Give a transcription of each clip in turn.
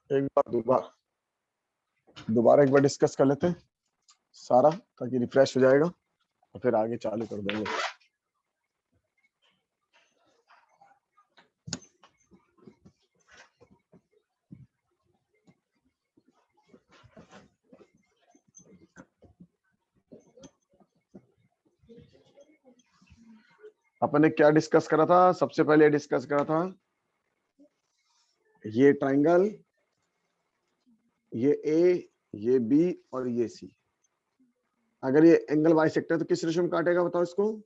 एक बार दोबारा एक बार डिस्कस कर लेते हैं सारा, ताकि रिफ्रेश हो जाएगा और फिर आगे चालू कर देंगे। अपन ने क्या डिस्कस करा था? सबसे पहले डिस्कस करा था ये ट्राइंगल, ये ए, ये बी और ये सी। अगर ये एंगल बाइसेक्टर है तो किस रेशो में काटेगा बताओ इसको?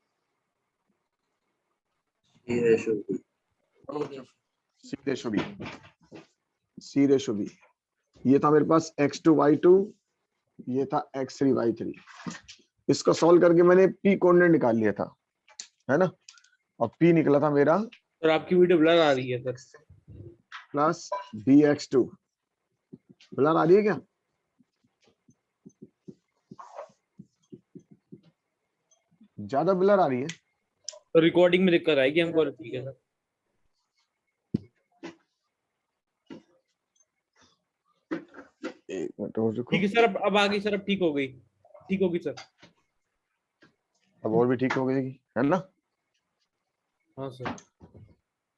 सी रेशो बी। ये था मेरे पास x2 y2, ये था x3 y3। इसको सॉल्व करके मैंने p कोऑर्डिनेट निकाल लिया था, है ना? और p निकला था मेरा सर आपकी वीडियो ब्लर आ रही है सर। Plus bx2। ब्लर आ रही है क्या? ज्यादा ब्लर आ रही है? तो रिकॉर्डिंग में दिक्कत आएगी हमको। ठीक है सर। एक मिनट और रुको। ठीक है सर, अब आ गई सर, अब ठीक हो गई, ठीक होगी सर। अब और भी ठीक हो गई, है ना? हाँ सर।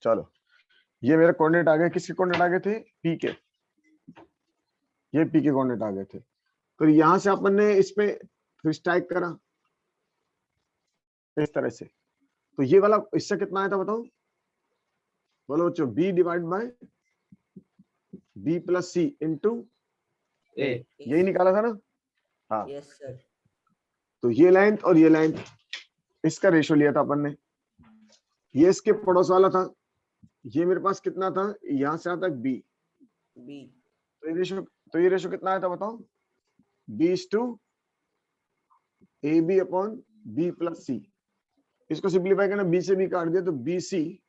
चलो, ये मेरे कोऑर्डिनेट आ गए। किसके कोऑर्डिनेट आ गए थे? p के। ये p के कोऑर्डिनेट आ गए थे। तो यहां से अपन ने इस पे फिर स्ट्राइक करा इस तरह से। तो ये वाला इससे कितना आया था बताओ? बोलो बच्चों, b divide by b plus C into A. यही निकाला था ना? हाँ। Yes sir. तो ये लेंथ और ये लेंथ, इसका रेशो लिया था अपन ने। ये इसके पड़ोस वाला था। ये मेरे पास कितना था? यहां से आता बी। बी तो ये रेशो कितना आया था बताओ? b is two A B upon B plus C. इसको सिंप्लीफाई करना, b से b काट दिया तो B C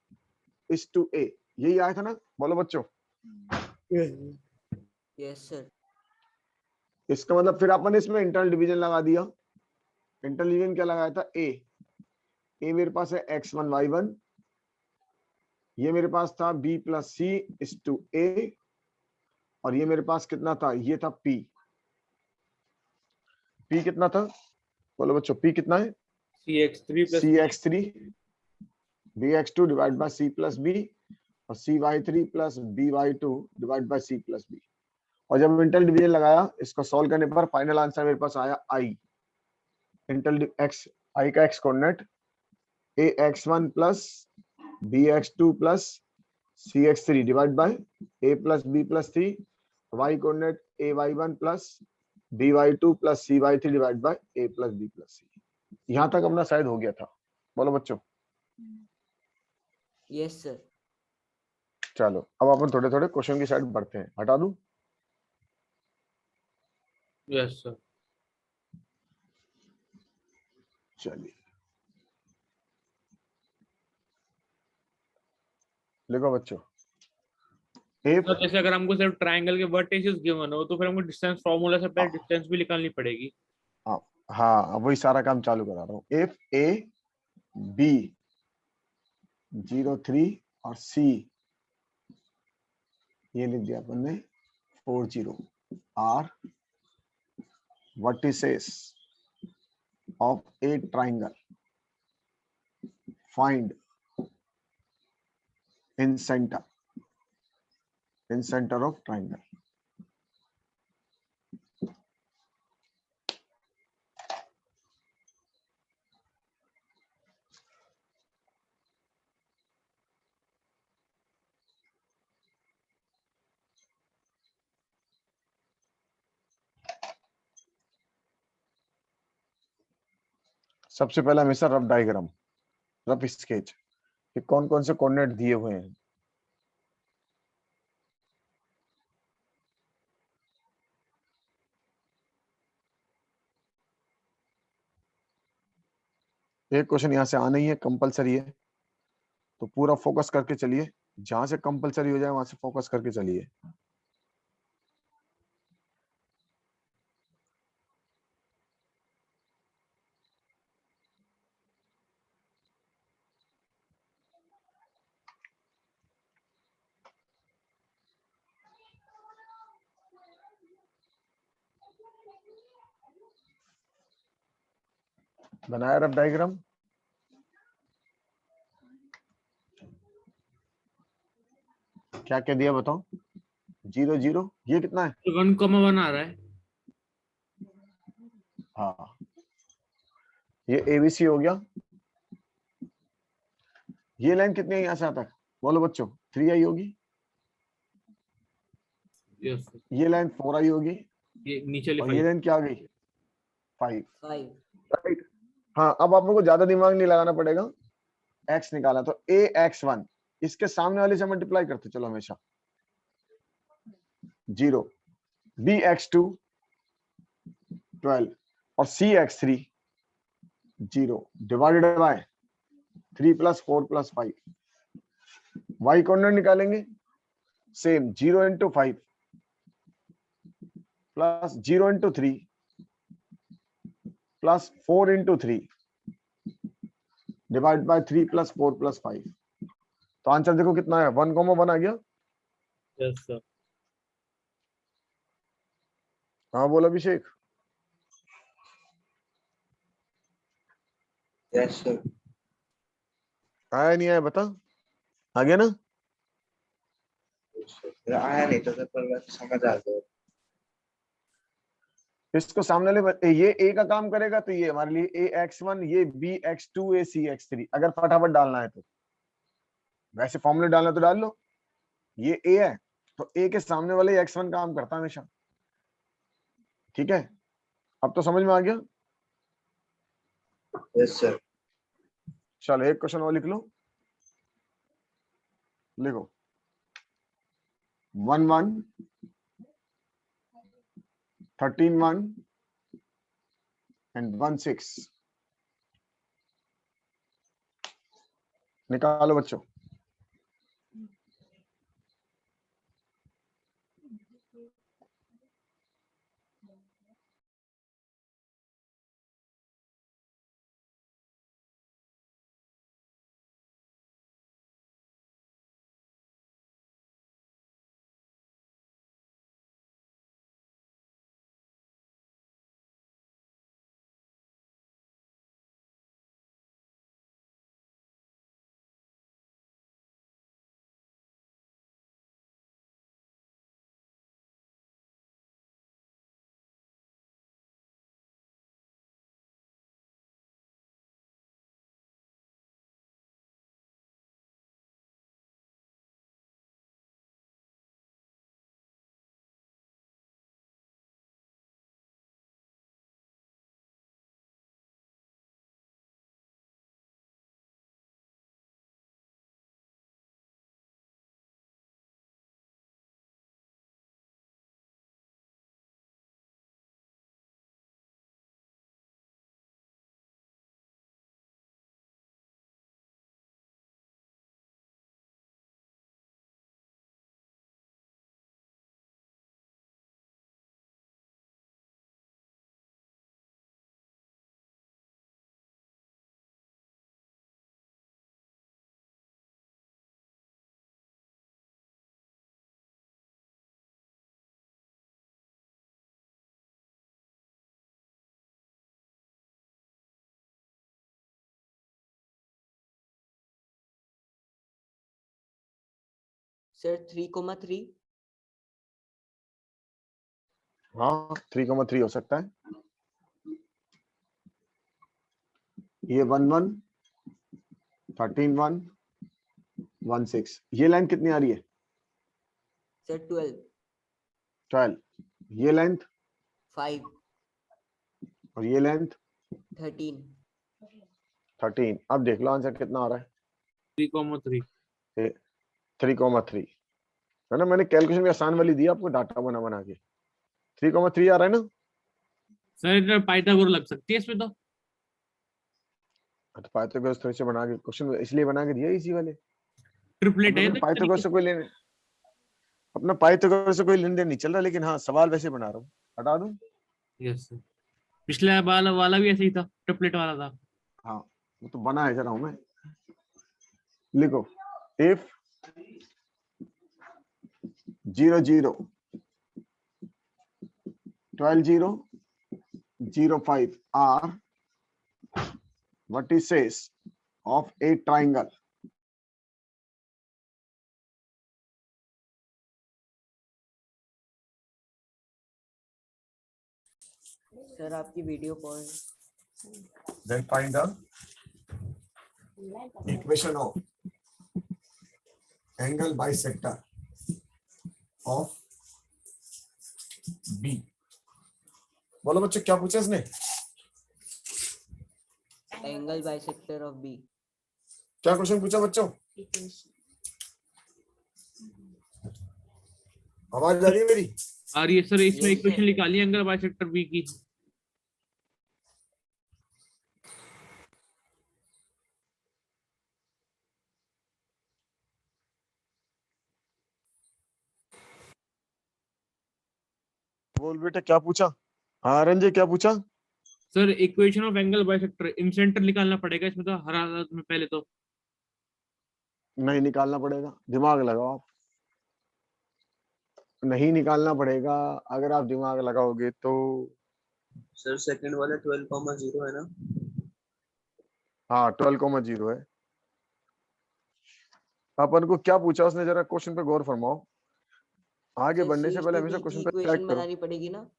is two A. यही आया था ना? बोलो बच्चों। Yes sir. इसका मतलब फिर अपन ने इसमें इंटरनल डिवीजन लगा दिया। इंटरनल डिवीजन क्या लगाया था? ए मेरे पास है x1 y1। ये मेरे पास था b plus C is two A. और ये मेरे पास कितना था? ये था p। p कितना था? बोलो बच्चों, p कितना है? CX3 plus cx3 bx2 divide by c plus b और cy3 plus by2 divide by c plus b। और जब इंटरनल डिवीजन लगाया, इसको सॉल्व करने पर फाइनल आंसर मेरे पास आया i। इंटरनल x, i का x coordinate ax1 plus bx2 plus cx3 divide by a plus b plus c। y coordinate ay1 plus by2 plus cy3 divide by a plus b plus c। यहां तक अपना शायद हो गया था। बोलो बच्चों। Yes sir. चलो, अब अपन थोड़े थोड़े क्वेश्चन की साइड बढ़ते हैं। हटा दूं? Yes sir. चलिए, लिखो बच्चों। तो जैसे अगर हमको सिर्फ ट्रायंगल के वर्टिसेस गिवन हो तो फिर हमको डिस्टेंस फार्मूला से पहले डिस्टेंस भी निकालनी पड़ेगी। हाँ हाँ, वही सारा काम चालू करा रहा हूँ। इफ ए बी 0 3 और सी, ये लिख दिया अपन ने 4 0 are vertices of a triangle, find in center of triangle। सबसे पहला हमेशा रफ डायग्राम, रफ स्केच कि कौन कौन से कोऑर्डिनेट दिए हुए हैं। एक क्वेश्चन यहाँ से आना ही है, कंपलसरी है, तो पूरा फोकस करके चलिए। जहां से कंपलसरी हो जाए वहां से फोकस करके चलिए। बनाया रफ डायग्राम? क्या क्या दिया बताओ? 0 0, ये कितना है? 1,1 आ रहा है। हाँ, ये एबीसी हो गया। ये लाइन कितनी है यहाँ से यहाँ तक? बोलो बच्चों, 3i होगी। Yes sir. ये लाइन 4i होगी ये नीचे वाली और ये 5। लाइन क्या आ गई? 5। 5. राइट। हाँ, अब आप लोगों को ज्यादा दिमाग नहीं लगाना पड़ेगा। x निकाला तो ax1 इसके सामने वाले से मल्टीप्लाई करते चलो हमेशा। 0, bx2 12 और cx3 0 divided by 3 + 4 + 5। y coordinate निकालेंगे, same 0 × 5 plus 0 × 3 plus 4 × 3 divide by 3 + 4 + 5। तो आंसर देखो कितना है, 1,1 आ गया। Yes sir. हाँ बोलो अभिषेक। Yes sir. आया नहीं आया बता? आ गया ना? आया नहीं था सर, पर वैसे समझ आ गया। इसको सामने वाले ये a का काम करेगा तो ये हमारे लिए ax1, ये bx2, a cx3। अगर फटाफट डालना है तो वैसे फॉर्मूले डालना तो डाल लो। ये a है तो a के सामने वाले x1 काम करता है हमेशा। ठीक है, अब तो समझ में आ गया। Yes sir. चलो एक क्वेश्चन और लिख लो। लिखो 1 1 13 1 एंड 1 6। निकालो बच्चों। Sir, 3,3. हाँ 3,3 हो सकता है। ये 1 1 13 1 1 6। ये लाइन कितनी आ रही है? Sir, 12. 12। ये लेंथ 5. और ये लेंथ 13. 13। अब देख लो आंसर कितना आ रहा है। 3,3। 3,3 है ना। मैंने कैलकुलेशन भी आसान वाली दी आपको, डाटा बना बना के। 3,3 आ रहा है ना। सर इधर पाइथागोरस लग सकती है इसमें तो। तो पाइथागोरस थोड़ी से बना के क्वेश्चन इसलिए बना के दिया इसी वाले। ट्रिपलेट है अपना पाइथागोरस से कोई लेने, अपना पाइथागोरस से कोई लेन देन नहीं चल रहा, लेकिन हाँ सवाल वैसे बना रहा हूँ। हटा दूं? Yes sir. पिछला वाला वाला भी ऐसे ही था, ट्रिपलेट वाला था। हाँ वो तो बना है जरा हूं मैं। लिखो if 0 0 12 0 0 5 are vertices of a triangle. Sir आपकी video pause Then find the equation of angle bisector of B. बोलो बच्चों क्या पूछा इसने? Angle bisector of B. क्या क्वेश्चन पूछा बच्चों? आवाज आ रही है मेरी? आ रही है सर, इसमें Yes, इक्वेशन sir. निकालिए एंगल बाइसेक्टर बी की। बोल बेटा क्या पूछा? हाँ रंजय क्या पूछा? Sir equation of angle bisector in centre निकालना पड़ेगा इसमें तो हर हालत में पहले तो। नहीं निकालना पड़ेगा, दिमाग लगाओ आप। नहीं निकालना पड़ेगा, अगर आप दिमाग लगाओगे तो। सर सेकंड वाला 12,0 है ना? हाँ 12,0 है। अपन को क्या पूछा उसने, जरा क्वेश्चन पे गौर फरमाओ। आगे सर बढ़ने सी से इज पहले टू हमेशा डी की क्वेश्चन पे इक्वेशन चेक करो। बनानी पड़ेगी ना?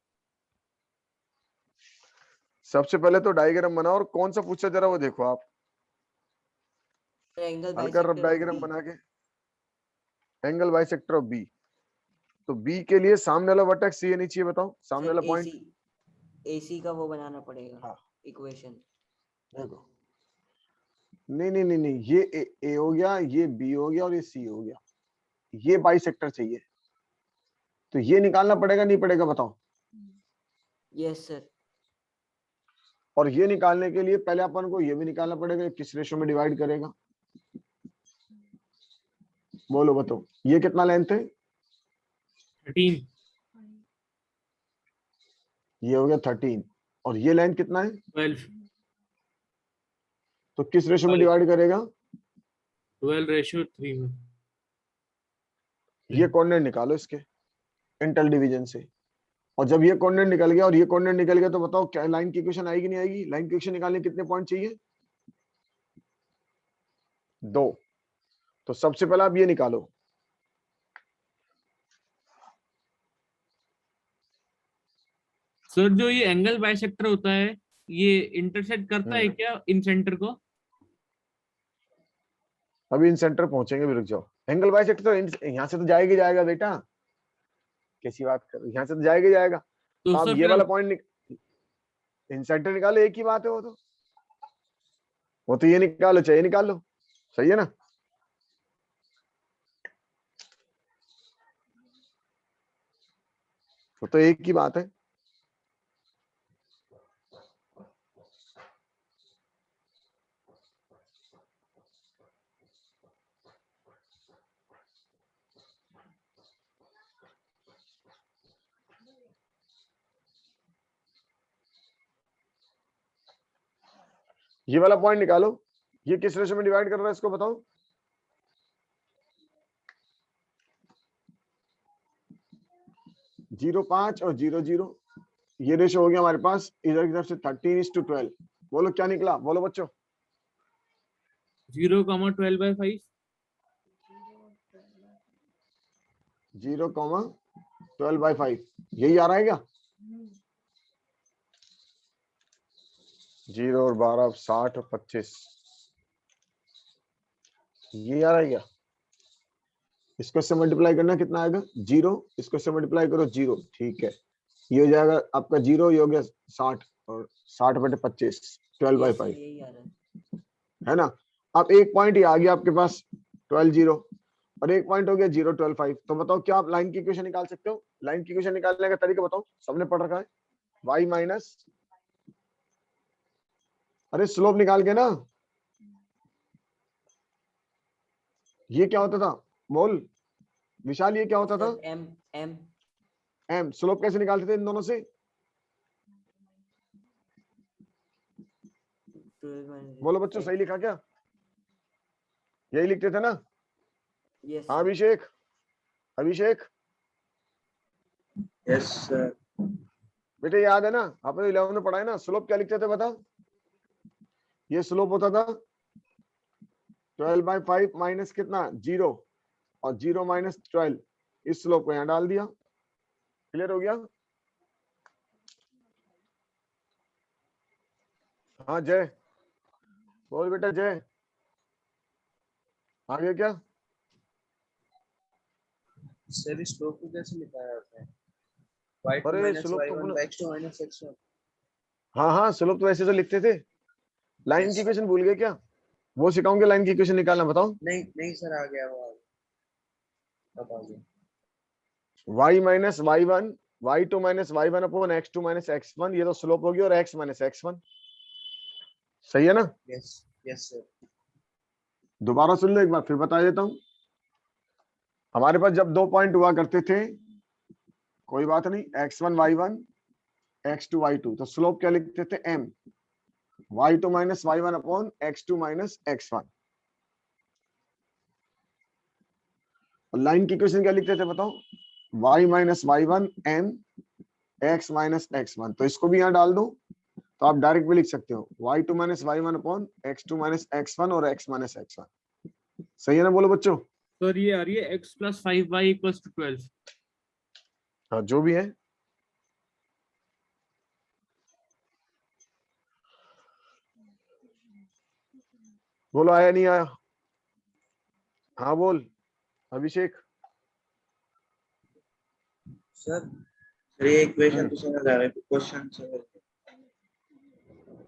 सबसे पहले तो डायग्राम बनाओ, और कौन सा पूछा जरा वो देखो आप। एंगल हल्का rough bisector of diagram B. बना के एंगल बाइसेक्टर ऑफ बी। तो बी के लिए सामने वाला वर्टेक्स ये नहीं चाहिए, बताओ सामने वाला सर पॉइंट। एसी का वो बनाना पड़ेगा हाँ इक्वेशन। देखो, नहीं नहीं नहीं नहीं, ये ए हो गया, ये बी हो गया और ये सी हो गया। ये बाइसेक्टर चाहिए, तो ये निकालना पड़ेगा नहीं पड़ेगा बताओ। Yes sir. और ये निकालने के लिए पहले अपन को ये भी निकालना पड़ेगा किस रेशो में डिवाइड करेगा। बोलो बताओ, ये कितना लेंथ है? 13। ये हो गया 13, और ये लेंथ कितना है? 12। तो किस रेशो में डिवाइड करेगा? 12:3 में। ये कोऑर्डिनेट निकालो इसके इंटर डिवीजन से। और जब ये कोऑर्डिनेट निकल गया और ये कोऑर्डिनेट निकल गया, तो बताओ क्या लाइन की इक्वेशन आएगी नहीं आएगी? लाइन की इक्वेशन निकालने कितने पॉइंट चाहिए? 2। तो सबसे पहले आप ये निकालो। सर जो ये एंगल बाइसेक्टर होता है ये इंटरसेक्ट करता है क्या इन सेंटर को? अभी इन सेंटर पहुंचेंगे, भी रुक जाओ। एंगल बाइसेक्टर तो यहाँ से तो जाएगा ही जाएगा बेटा, कैसी बात कर, यहाँ से तो जाएगा ही जाएगा। तो तो आप सर ये फिर वाला पॉइंट इन सेंटर निकालो, एक ही बात है वो तो ये निकालो चाहे निकाल लो, सही है ना? वो तो एक ही बात है। ये वाला पॉइंट निकालो, ये किस रेशो में डिवाइड कर रहा है इसको बताओ। जीरो 5 और 0 0, ये रेशो हो गया हमारे पास इधर की तरफ से 13:12। बोलो क्या निकला, बोलो बच्चों। 0,12/5। 0,12/5 यही आ रहा है क्या? 0 और 12 60 और 25 ये आ रहा है क्या? इसको से मल्टीप्लाई करना कितना आएगा? 0। इसको से मल्टीप्लाई करो 0, ठीक है। ये हो जाएगा आपका 0, ये हो गया 60 और 60/25 12/5 यही आ रहा है। है ना? अब एक पॉइंट ये आ गया आपके पास 12 0 और एक पॉइंट हो गया 0 12 5। तो बताओ क्या आप लाइन की इक्वेशन निकाल सकते हो? लाइन की इक्वेशन निकालने का तरीका बताओ, सबने पढ़ रखा है। y माइनस, अरे स्लोप निकाल के ना। ये क्या होता था बोल विशाल, ये क्या होता था? M M m। स्लोप कैसे निकालते थे इन दोनों से? 12 minus बोलो बच्चों सही लिखा क्या? यही लिखते थे ना? यस हाँ अभिषेक, अभिषेक यस सर। बेटे याद है ना, आपने 11 में पढ़ा है ना, स्लोप क्या लिखते थे बता? ये स्लोप होता था 12/5 माइनस कितना 0, और 0 माइनस 12, इस स्लोप को यहाँ डाल दिया। क्लियर हो गया? हाँ जय, बोल बेटा जय, आगे क्या? सर इस स्लोप को कैसे निकाला जाता है? y2 अरे minus स्लोप तो y1 अपना, x2 minus x1। हाँ हाँ स्लोप तो ऐसे तो लिखते थे। लाइन Yes, की sir। इक्वेशन भूल गए क्या? वो सिखाऊंगे लाइन की इक्वेशन निकालना, बताओ। नहीं नहीं सर, आ गया वो, अब आ गया। y minus y1, y2 minus y1 upon x2 minus x1, ये तो स्लोप होगी, और x माइनस x1, सही है ना? Yes yes sir. दोबारा सुन लो एक बार, फिर बता देता हूँ। हमारे पास जब 2 पॉइंट हुआ करते थे, कोई बात नहीं, x1 y1 x2 y2, तो स्लोप क्या लिखते थे? m, y2 minus y1 upon x2 minus x1। और लाइन की इक्वेशन क्या लिखते थे बताओ? y minus y1 m x minus x1, तो इसको भी यहाँ डाल दो, तो आप डायरेक्ट भी लिख सकते हो y2 minus y1 upon x2 minus x1 और x माइनस x1। सही है ना? बोलो बच्चों। सर ये आ रही है x plus 5y equals to 12। हाँ जो भी है। बोलो आया नहीं आया? हाँ बोल अभिषेक। सर ये इक्वेशन तो हम्म, समझ आ रहा है, क्वेश्चन सर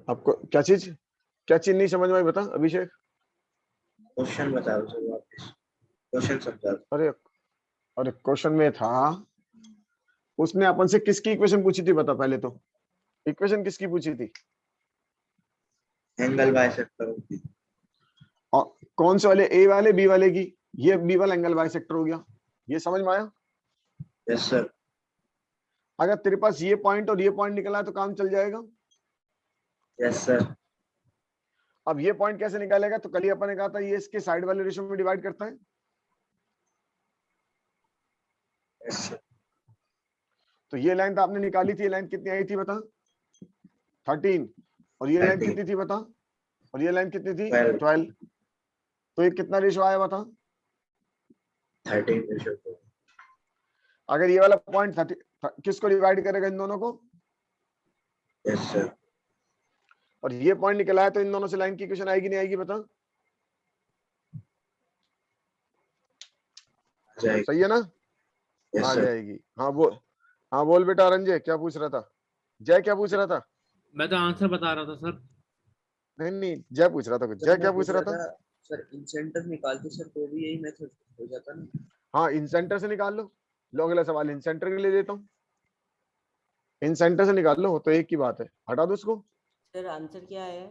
आपको क्या चीज, क्या चीज नहीं समझ में आई बता अभिषेक? क्वेश्चन बताओ सर वापस, क्वेश्चन समझा दो। अरे अरे क्वेश्चन में था, उसने अपन से किसकी इक्वेशन पूछी थी बता पहले तो, इक्वेशन किसकी पूछी थी? एंगल बाइसेक्टर होगी। और कौन से वाले, ए वाले बी वाले की? ये बी वाला एंगल बाइसेक्टर हो गया, ये समझ में आया? Yes sir. अगर तेरे पास ये पॉइंट और ये पॉइंट निकला है तो काम चल जाएगा। Yes sir. अब ये पॉइंट कैसे निकालेगा? तो कल ही अपन ने कहा था ये इसके साइड वाले रेशियो में डिवाइड करता है। Yes sir. तो ये लाइन तो आपने निकाली थी, ये लाइन कितनी आई थी बता? 13। और ये लाइन 13। कितनी थी बता? और ये लाइन कितनी थी? 12। 12। तो ये कितना रेशियो आया बता? 13। अगर ये वाला पॉइंट 30 किसको डिवाइड करेगा? इन दोनों को। Yes sir. और ये पॉइंट निकला है तो इन दोनों से लाइन की इक्वेशन आएगी नहीं आएगी बता? जाएगी। सही है ना? यस आ सर। जाएगी। हाँ बोल, हाँ बोल बेटा रंजय, क्या पूछ रहा था? जय क्या पूछ रहा था? मैं तो आंसर बता रहा था सर। नहीं नहीं, जय पूछ रहा था कुछ। सर जय मैं क्या पूछ पूछ रहा रहा था? था, सर इंसेंटर निकालते सर तो भी यही मेथड हो जाता ना। हाँ इन सेंटर से निकाल लो अगला सवाल इन सेंटर के लिए देता हूँ, इन सेंटर से निकाल लो, तो एक ही बात है, हटा दो उसको। सर आंसर क्या है?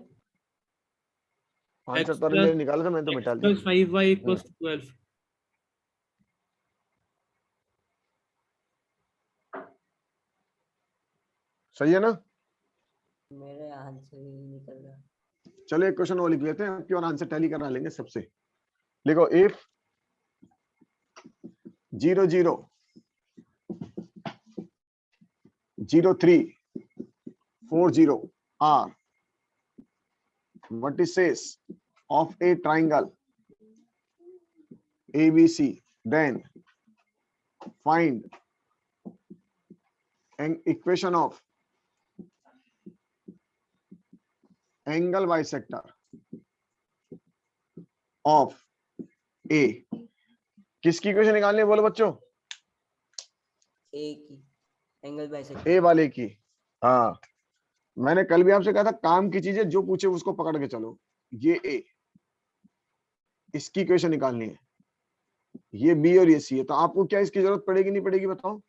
आंसर x तो रंजय प्लस ने निकाला था, मैंने तो x मिटा दिया। Plus 5y equals to 12। सही है ना? मेरे आंसर ही नहीं निकल रहा। चलो एक क्वेश्चन और लिख लेते हैं, आपकी और आंसर टैली करा लेंगे सबसे। लिखो if 0 0 0 3 4 0 are vertices of a triangle ABC, then find an equation of angle bisector of A। किसकी इक्वेशन निकालनी है बोलो बच्चों? ए की, एंगल ए बाइसेक्टर। वाले की। हाँ मैंने कल भी आपसे कहा था, काम की चीजें जो पूछे उसको पकड़ के चलो। ये ए, इसकी इक्वेशन निकालनी है, ये बी और ये सी है, तो आपको क्या इसकी जरूरत पड़ेगी नहीं पड़ेगी बताओ?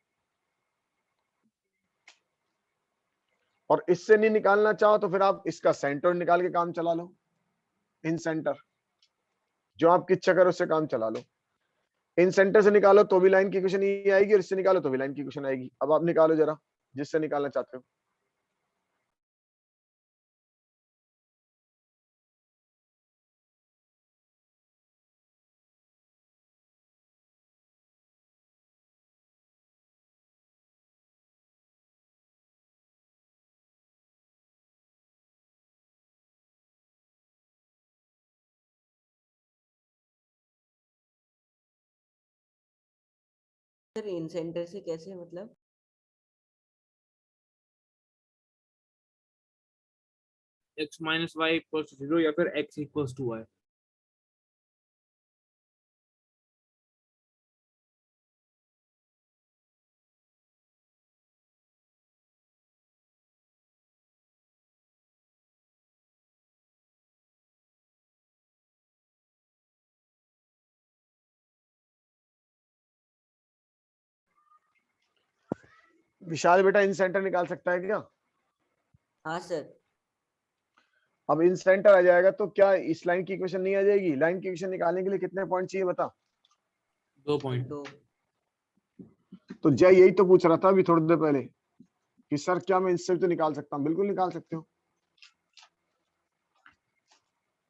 और इससे नहीं निकालना चाहो तो फिर आप इसका सेंटर निकाल के काम चला लो, इन सेंटर, जो आपकी इच्छा करे उससे काम चला लो। इन सेंटर से निकालो तो भी लाइन की इक्वेशन ये आएगी, और इससे निकालो तो भी लाइन की इक्वेशन आएगी। अब आप निकालो जरा, जिससे निकालना चाहते हो। सर इन सेंटर से कैसे मतलब? x minus Y equals to 0 या फिर x इक्वल्स टू y। विशाल बेटा इन सेंटर निकाल सकता है क्या? हाँ सर। अब इन सेंटर आ जाएगा तो क्या इस लाइन की इक्वेशन नहीं आ जाएगी? लाइन की इक्वेशन निकालने के लिए कितने पॉइंट चाहिए बता? 2 पॉइंट। 2। तो जय यही तो पूछ रहा था अभी थोड़ी देर पहले कि सर क्या मैं इससे भी तो निकाल सकता हूँ? बिल्कुल निकाल सकते हो।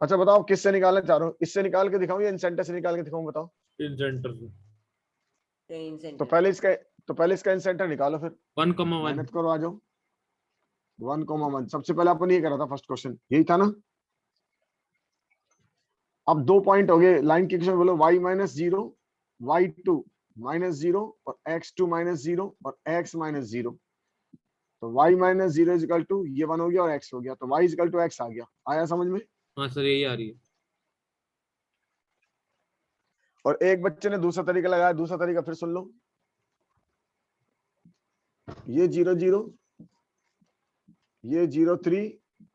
अच्छा बताओ किससे निकालना चाह रहे हो? इससे निकाल के दिखाऊं या इन सेंटर से निकाल के दिखाऊं? बताओ। इन सेंटर से इन तो सेंटर पहले इसका इन सेंटर निकालो, फिर 1,1 मेहनत करो, आ जाओ। 1,1 सबसे पहले अपन ये करा था, फर्स्ट क्वेश्चन यही था ना। अब 2 पॉइंट हो गए, लाइन की इक्वेशन बोलो y माइनस 0, y2 माइनस 0 और x2 माइनस 0 और x माइनस 0। तो y माइनस 0 इजिकल टू ये 1 हो गया और x हो गया, तो y इजिकल टू x आ गया। आया समझ में? हाँ सर यही आ रही है। और एक बच्चे ने दूसरा तरीका लगाया, दूसरा तरीका फिर सुन लो। ये 0 0, ये 0 3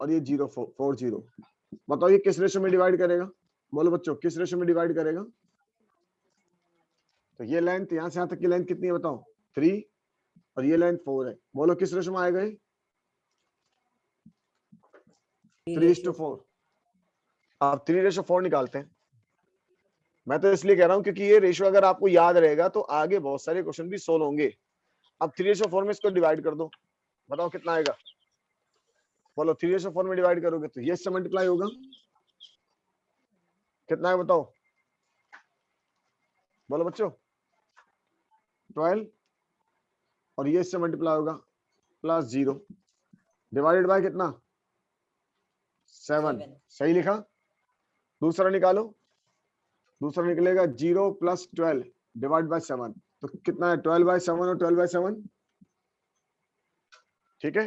और ये 0 4 0। बताओ ये किस रेशो में डिवाइड करेगा? बोलो बच्चों किस रेशो में डिवाइड करेगा? तो ये लेंथ यहां से यहां तक की लेंथ कितनी है बताओ? 3 और ये लेंथ 4 है। बोलो किस रेशो में आएगा ये? 3:4। आप 3:4 निकालते हैं। मैं तो इसलिए कह रहा हूं क्योंकि ये रेशियो अगर आपको याद रहेगा तो आगे बहुत सारे क्वेश्चन भी सोल्व होंगे। अब 3:4 में इसको डिवाइड कर दो, बताओ कितना आएगा? बोलो 3:4 में डिवाइड करोगे तो ये इससे मल्टीप्लाई होगा, कितना है बताओ? बोलो बच्चों 12 और ये इससे मल्टीप्लाई होगा प्लस 0 डिवाइडेड बाय कितना? 7। 7। सही लिखा। दूसरा निकालो, दूसरा निकलेगा 0 प्लस 12 डिवाइड बाय 7। तो कितना है? 12/7 और 12/7। ठीक है।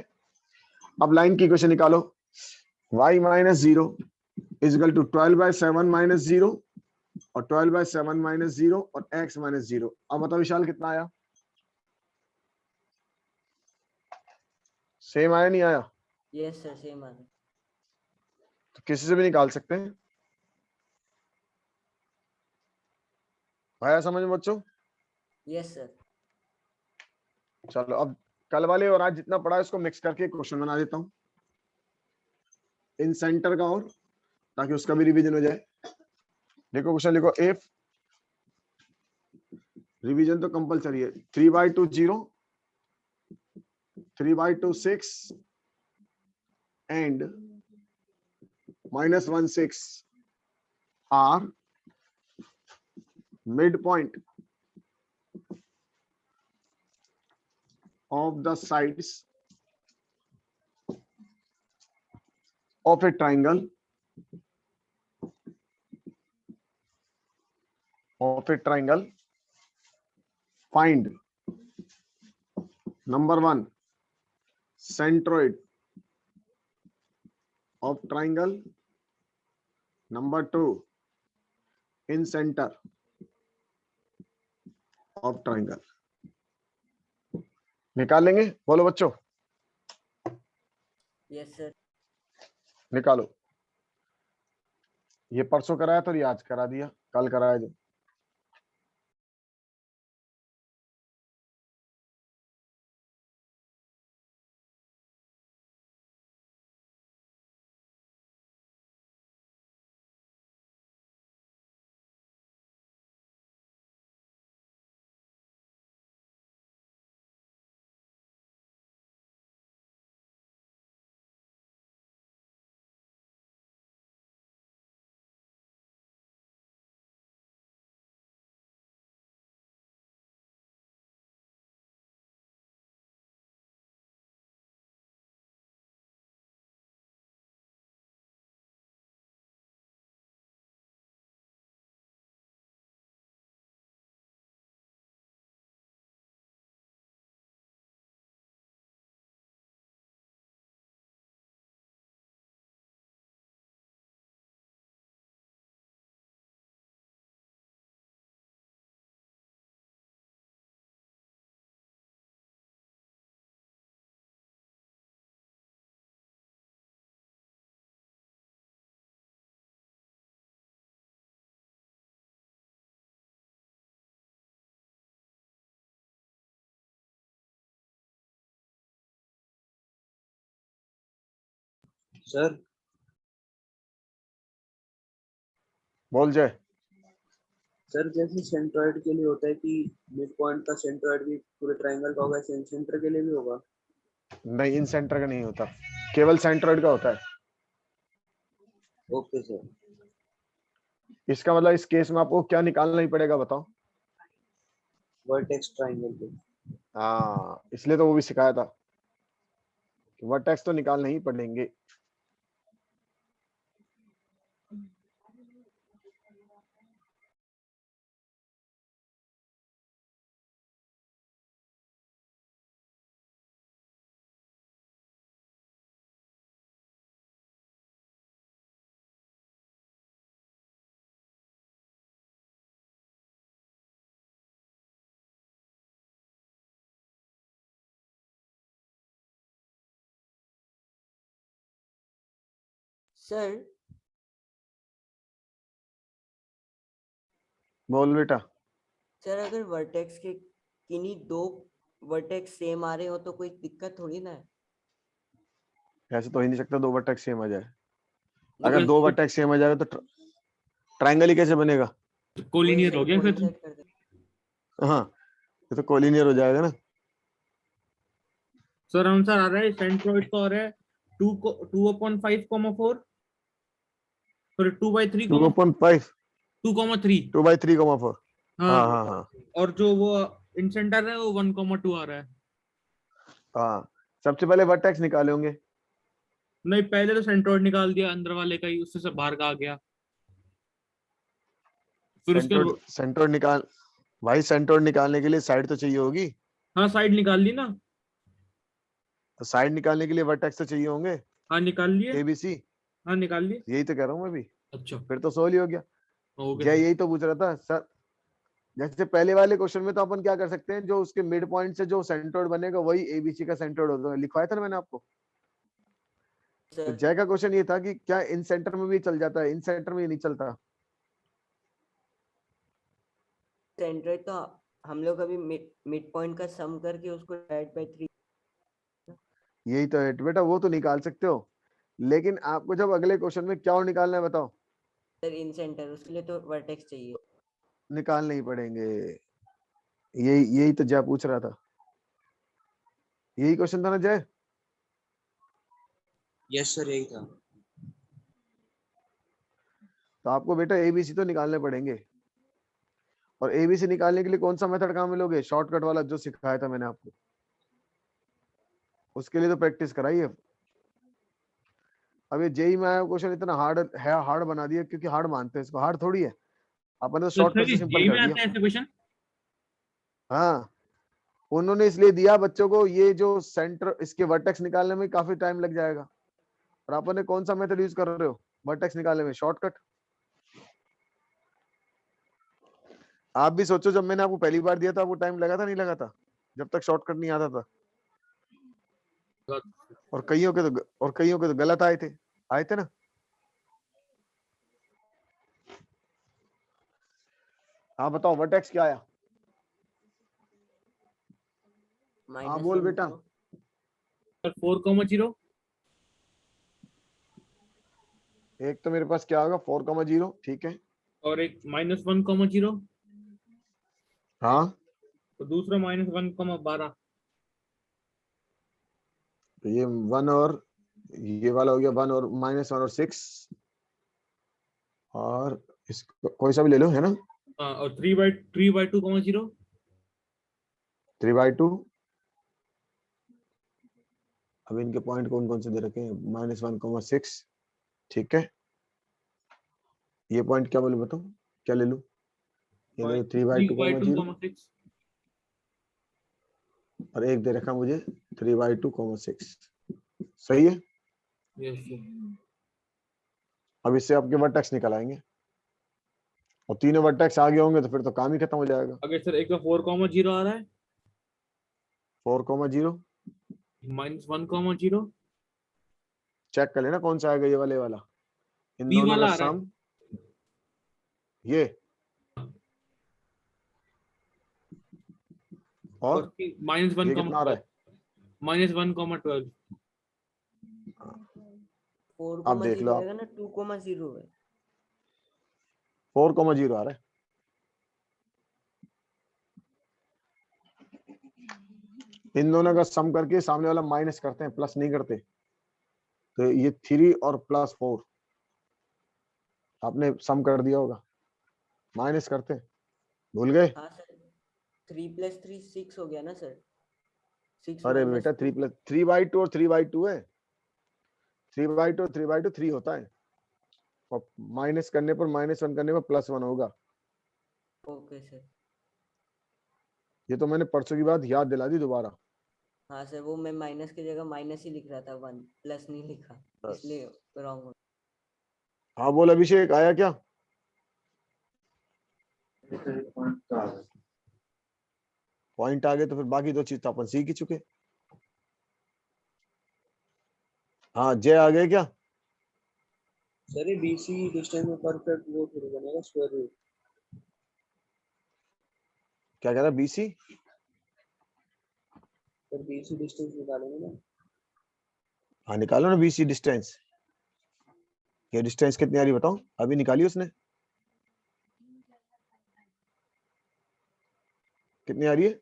अब लाइन की इक्वेशन निकालो, y minus 0 equal to 12/7 minus 0 और 12/7 माइनस 0 और x माइनस 0। अब बताओ विशाल कितना आया? सेम आया नहीं आया? यस सर सेम आ रहा। तो किसी से भी निकाल सकते हैं। आया समझ में बच्चों? Yes sir. चलो अब कल वाले और आज जितना पढ़ा है उसको मिक्स करके क्वेश्चन बना देता हूं इन सेंटर का, और ताकि उसका भी रिवीजन हो जाए। देखो क्वेश्चन लिखो, इफ रिवीजन तो कंपलसरी है। 3/2 0, 3/2 6 and -1 6 are midpoint of the sides of a triangle find number 1 centroid of triangle, number 2 in center of triangle। निकाल लेंगे? बोलो बच्चों यस सर। निकालो। ये परसों कराया तो ये आज करा दिया, कल कराया जो। सर बोल जय। सर जैसे सेंट्रॉइड के लिए होता है कि मिड पॉइंट का सेंट्रॉइड भी पूरे ट्रायंगल का होगा, सेंटर के लिए भी होगा? नहीं, इन सेंटर का नहीं होता, केवल सेंट्रोइड का होता है। Okay sir. इसका मतलब इस केस में आपको क्या निकालना ही पड़ेगा बताओ? वर्टेक्स ट्रायंगल पे। हाँ, इसलिए तो वो भी सिखाया था कि वर्टेक्स तो निकालने ही पड़ेंगे। सर बोल बेटा। सर अगर वर्टेक्स के किन्हीं दो वर्टेक्स सेम आ रहे हो तो कोई दिक्कत थोड़ी ना है। ऐसे तो ही नहीं सकता दो वर्टेक्स सेम आ जाए। तो अगर दो वर्टेक्स सेम आ जाएगा तो ट्रायंगल ही कैसे बनेगा? वही कोलिनियर सर हो गया फिर तो। कोइंसाइड कर दे। हाँ, ये तो कोलिनियर हो जाएगा ना। सर आंसर आ रहा है सेंट्रोइड का, आ रहा है 2/5, 4 2/3, 2.5 2,3। 2/3,4। हाँ, हाँ हाँ हाँ और जो वो इन सेंटर है वो 1,2 आ रहा है। हाँ। सबसे पहले वर्टेक्स निकाले होंगे। नहीं, पहले तो सेंट्रोइड निकाल दिया अंदर वाले का ही, उससे से बाहर का आ गया। फिर उसके सेंट्रोइड सेंट्रोइड निकाल भाई, सेंट्रोइड निकालने के लिए साइड तो चाहिए होगी। हाँ, साइड निकाल ली ना। तो साइड निकालने के लिए वर्टेक्स तो चाहिए होंगे, हाँ, निकाल लिए। ABC। हाँ, निकाल लिए। यही तो कह रहा हूँ मैं भी। अच्छा, फिर तो सोल्व ही हो गया। हो गया जय सर। यही तो पूछ रहा था सर। जैसे पहले वाले क्वेश्चन में तो अपन क्या कर सकते हैं, जो उसके मिड पॉइंट से जो सेंट्रोइड बनेगा वही ABC का सेंट्रोइड होगा, लिखवाया था ना मैंने आपको। तो सर जय का क्वेश्चन ये था कि क्या इन सेंटर में भी चल जाता है, इन सेंटर में नहीं चलता। सेंट्रोइड तो हम लोग अभी मिड पॉइंट का सम करके उसको डिवाइड बाय 3। यही तो है बेटा, वो तो निकाल सकते हो, लेकिन आपको जब अगले क्वेश्चन में क्या और निकालना है बताओ? सर इन सेंटर उसके लिए तो वर्टेक्स चाहिए। निकालने ही पड़ेंगे। यही यही तो जय पूछ रहा था, यही क्वेश्चन था ना जय? यस सर, यही था। तो आपको बेटा ABC तो निकालने पड़ेंगे। और ABC निकालने के लिए कौन सा मेथड काम में लोगे? शॉर्टकट वाला जो सिखाया था मैंने आपको, उसके लिए तो प्रैक्टिस कराइए। अब ये जेई में आया क्वेश्चन इतना हार्ड है, हार्ड बना दिया क्योंकि हार्ड मानते हैं इसको, हार्ड थोड़ी है। अपन ने तो तो शॉर्टकट सर से ये सिंपल जेई कर में दिया। आता है ऐसे क्वेश्चन? हाँ, उन्होंने इसलिए दिया बच्चों को, ये जो सेंटर इसके वर्टेक्स निकालने में काफी टाइम लग जाएगा। और अपन ने कौन सा मेथड यूज कर रहे हो वर्टेक्स निकालने में? शॉर्टकट। आप भी सोचो, जब मैंने आपको पहली बार दिया था आपको टाइम लगा था नहीं लगा था, जब तक शॉर्टकट नहीं आता था? और कईयों के तो गलत आए थे ना। हाँ बताओ वर्टेक्स क्या आया? हाँ बोल बेटा। सर 4,0। एक तो मेरे पास क्या होगा 4,0, ठीक है। और एक -1,0। हाँ, और दूसरा -1,12। तो ये 1 और ये वाला हो गया 1 और -1 और 6। और इसको कोई सा भी ले लो, है ना? हाँ, और 3/2,0। 3/2। अब इनके पॉइंट कौन कौन से दे रखे हैं? -1,6, ठीक है। ये पॉइंट क्या बोले बताओ, क्या ले लूं? ये ले लो 3/2,0। 3/2,6। और एक दे रखा मुझे 3/2,6। सही है। Yes sir. अब इससे आपके वर्टेक्स निकल आएंगे, और तीनों वर्टेक्स आगे होंगे तो फिर तो काम ही खत्म हो जाएगा। अगर सर एक तो 4,0 आ रहा है, 4,0 -1,0। चेक कर लेना कौन सा आएगा, ये वाला इन बी दोनों का वाला आ रहा है। सम। ये और और -1, ये कितना आ रहा है? -1,12। आप देख 4,0 लो आप। आएगा ना, 2,0 है। 4,0 आ रहा है। इन दोनों का सम करके सामने वाला माइनस करते हैं, प्लस नहीं करते। तो ये 3 और प्लस 4 आपने सम कर दिया होगा, माइनस करते हैं, भूल गए? हाँ सर, 3 + 3 6 हो गया ना सर। 6 अरे - बेटा 2 3/2 और 3/2 है। 3/2 और 3/2 3 होता है, और माइनस करने पर -1 करने पर +1 होगा। Okay sir. ये तो मैंने परसों की बात याद दिला दी दोबारा। हाँ सर, वो मैं माइनस की जगह माइनस ही लिख रहा था, 1 प्लस नहीं लिखा, बस। इसलिए रॉन्ग हो। हाँ बोल अभिषेक, आया क्या? पॉइंट आ गए तो फिर बाकी 2 चीज तो अपन सीख ही चुके। हाँ जय आ गए क्या? सर ये BC डिस्टेंस में परफेक्ट वो थोड़ी बनेगा स्क्वायर रूट। क्या कह रहा है BC? सर BC डिस्टेंस निकालेंगे ना। हाँ निकालो ना BC डिस्टेंस। ये डिस्टेंस कितनी आ रही बताओ, अभी निकाली उसने? कितनी आ रही है?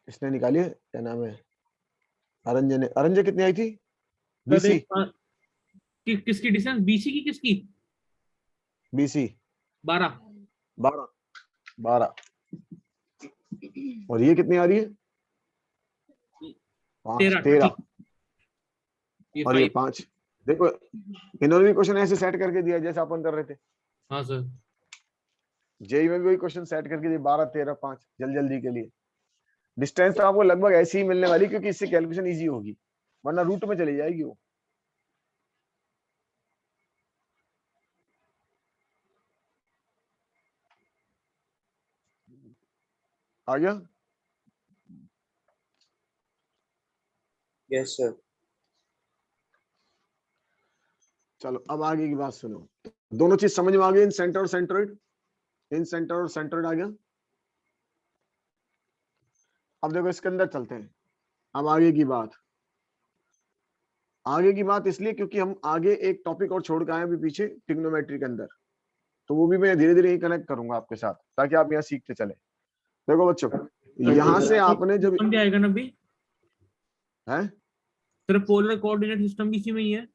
इसने निकाली है, क्या नाम है, अरंजन ने। अरंजन कितनी आई थी सर BC? किसकी डिस्टेंस, बीसी की किसकी? BC 12। 12 और ये कितनी आ रही है? 5 13 ये और ये 5। 5। देखो इन्होंने भी क्वेश्चन ऐसे सेट करके दिया जैसे अपन कर रहे थे। हाँ सर। जेई में भी वही क्वेश्चन सेट करके दिए, 12 13 5 जल्दी के लिए। डिस्टेंस तो आपको लगभग ऐसी ही मिलने वाली, क्योंकि इससे कैलकुलेशन इजी होगी, वरना रूट में चली जाएगी वो। आ गया? Yes sir. चलो अब आगे की बात सुनो। दोनों चीज समझ में आ गई, इन सेंटर और सेंट्रोइड। इन सेंटर और सेंट्रोइड आ गया। अब देखो इसके अंदर चलते हैं। अब आगे की बात, आगे की बात इसलिए क्योंकि हम आगे एक टॉपिक और छोड़ के आए अभी पीछे ट्रिग्नोमेट्री के अंदर, तो वो भी मैं धीरे धीरे ही कनेक्ट करूंगा आपके साथ, ताकि आप यहाँ सीखते चले। देखो बच्चों, यहाँ से आपने जब सिस्टम भी आएगा ना अभी? है, सिर्फ पोलर कोऑर्डिनेट सिस्टम भी इसी में ही है?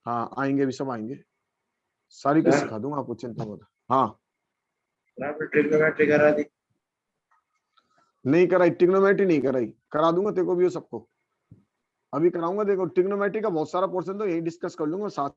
हाँ आएंगे, भी सब आएंगे, सारी कुछ सिखा दूंगा आपको, चिंता मत। हाँ ट्रिग्नोमेट्री करा दी? नहीं कराई, ट्रिग्नोमेट्री नहीं कराई, करा दूंगा तेरे को भी वो सबको, अभी कराऊंगा। देखो ट्रिग्नोमेट्री का बहुत सारा पोर्शन तो यही डिस्कस कर लूंगा, साथ